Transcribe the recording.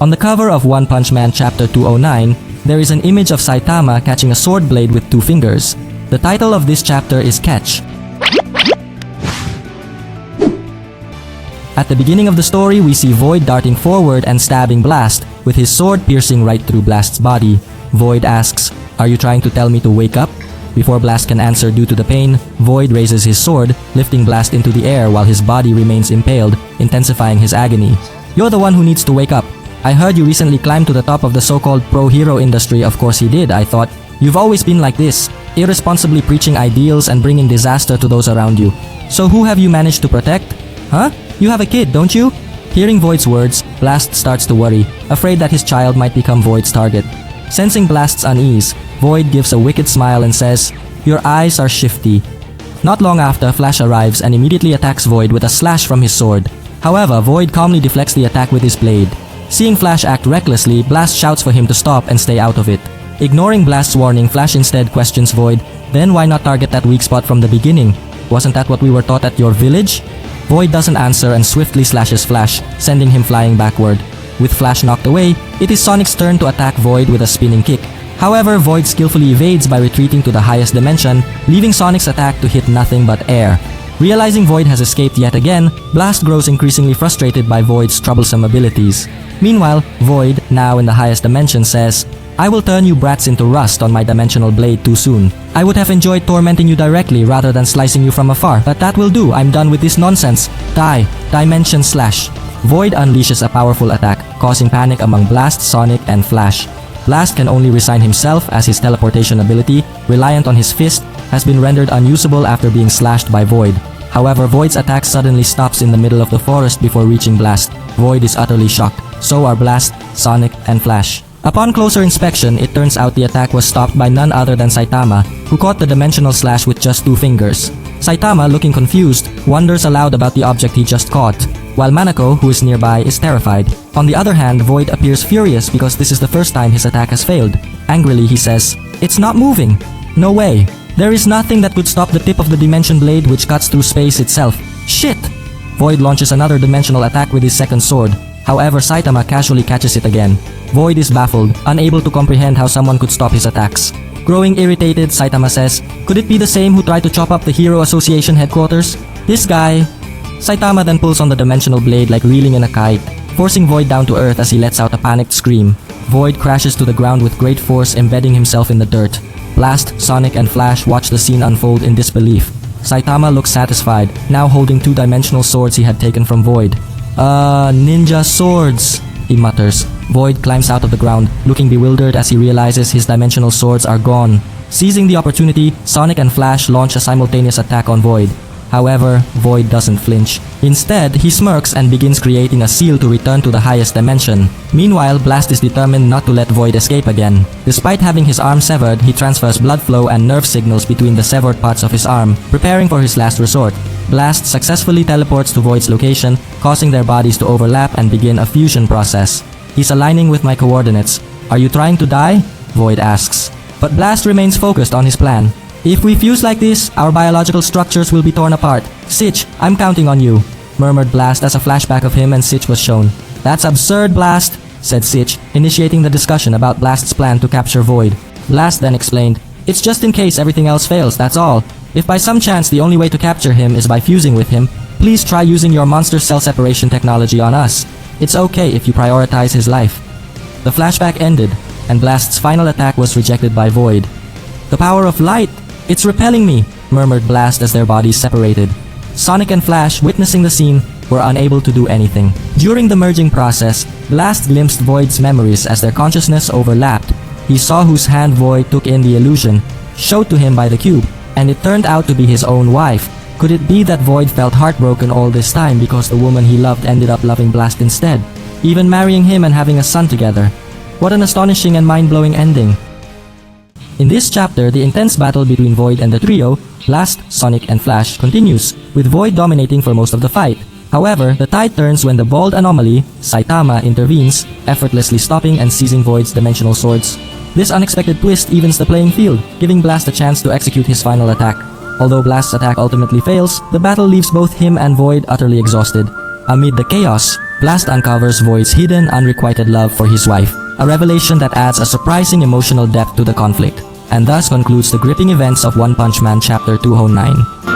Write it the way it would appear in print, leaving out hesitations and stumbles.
On the cover of One Punch Man Chapter 209, there is an image of Saitama catching a sword blade with 2 fingers. The title of this chapter is Catch. At the beginning of the story, we see Void darting forward and stabbing Blast, with his sword piercing right through Blast's body. Void asks, "Are you trying to tell me to wake up?" Before Blast can answer due to the pain, Void raises his sword, lifting Blast into the air while his body remains impaled, intensifying his agony. "You're the one who needs to wake up. I heard you recently climbed to the top of the so-called pro-hero industry." "Of course he did," I thought. "You've always been like this, irresponsibly preaching ideals and bringing disaster to those around you. So who have you managed to protect? Huh? You have a kid, don't you?" Hearing Void's words, Blast starts to worry, afraid that his child might become Void's target. Sensing Blast's unease, Void gives a wicked smile and says, "Your eyes are shifty." Not long after, Flash arrives and immediately attacks Void with a slash from his sword. However, Void calmly deflects the attack with his blade. Seeing Flash act recklessly, Blast shouts for him to stop and stay out of it. Ignoring Blast's warning, Flash instead questions Void, "Then why not target that weak spot from the beginning? Wasn't that what we were taught at your village?" Void doesn't answer and swiftly slashes Flash, sending him flying backward. With Flash knocked away, it is Sonic's turn to attack Void with a spinning kick. However, Void skillfully evades by retreating to the highest dimension, leaving Sonic's attack to hit nothing but air. Realizing Void has escaped yet again, Blast grows increasingly frustrated by Void's troublesome abilities. Meanwhile, Void, now in the highest dimension, says, "I will turn you brats into rust on my dimensional blade too soon. I would have enjoyed tormenting you directly rather than slicing you from afar, but that will do. I'm done with this nonsense. Die. Dimension Slash." Void unleashes a powerful attack, causing panic among Blast, Sonic, and Flash. Blast can only resign himself as his teleportation ability, reliant on his fist, has been rendered unusable after being slashed by Void. However, Void's attack suddenly stops in the middle of the forest before reaching Blast. Void is utterly shocked. So are Blast, Sonic, and Flash. Upon closer inspection, it turns out the attack was stopped by none other than Saitama, who caught the dimensional slash with just 2 fingers. Saitama, looking confused, wonders aloud about the object he just caught, while Manako, who is nearby, is terrified. On the other hand, Void appears furious because this is the first time his attack has failed. Angrily, he says, "It's not moving. No way. There is nothing that could stop the tip of the dimension blade which cuts through space itself. Shit!" Void launches another dimensional attack with his second sword. However, Saitama casually catches it again. Void is baffled, unable to comprehend how someone could stop his attacks. Growing irritated, Saitama says, "Could it be the same who tried to chop up the Hero Association headquarters? This guy." Saitama then pulls on the dimensional blade like reeling in a kite, forcing Void down to earth as he lets out a panicked scream. Void crashes to the ground with great force, embedding himself in the dirt. Blast, Sonic, and Flash watch the scene unfold in disbelief. Saitama looks satisfied, now holding 2-dimensional swords he had taken from Void. Ninja swords," he mutters. Void climbs out of the ground, looking bewildered as he realizes his dimensional swords are gone. Seizing the opportunity, Sonic and Flash launch a simultaneous attack on Void. However, Void doesn't flinch. Instead, he smirks and begins creating a seal to return to the highest dimension. Meanwhile, Blast is determined not to let Void escape again. Despite having his arm severed, he transfers blood flow and nerve signals between the severed parts of his arm, preparing for his last resort. Blast successfully teleports to Void's location, causing their bodies to overlap and begin a fusion process. "He's aligning with my coordinates. Are you trying to die?" Void asks. But Blast remains focused on his plan. "If we fuse like this, our biological structures will be torn apart. Sitch, I'm counting on you," murmured Blast as a flashback of him and Sitch was shown. "That's absurd, Blast," said Sitch, initiating the discussion about Blast's plan to capture Void. Blast then explained, "It's just in case everything else fails, that's all. If by some chance the only way to capture him is by fusing with him, please try using your monster cell separation technology on us. It's okay if you prioritize his life." The flashback ended, and Blast's final attack was rejected by Void. "The power of light! It's repelling me," murmured Blast as their bodies separated. Sonic and Flash, witnessing the scene, were unable to do anything. During the merging process, Blast glimpsed Void's memories as their consciousness overlapped. He saw whose hand Void took in the illusion, showed to him by the cube, and it turned out to be his own wife. Could it be that Void felt heartbroken all this time because the woman he loved ended up loving Blast instead, even marrying him and having a son together? What an astonishing and mind-blowing ending. In this chapter, the intense battle between Void and the trio, Blast, Sonic, and Flash, continues, with Void dominating for most of the fight. However, the tide turns when the bald anomaly, Saitama, intervenes, effortlessly stopping and seizing Void's dimensional swords. This unexpected twist evens the playing field, giving Blast a chance to execute his final attack. Although Blast's attack ultimately fails, the battle leaves both him and Void utterly exhausted. Amid the chaos, Blast uncovers Void's hidden, unrequited love for his wife, a revelation that adds a surprising emotional depth to the conflict, and thus concludes the gripping events of One Punch Man Chapter 209.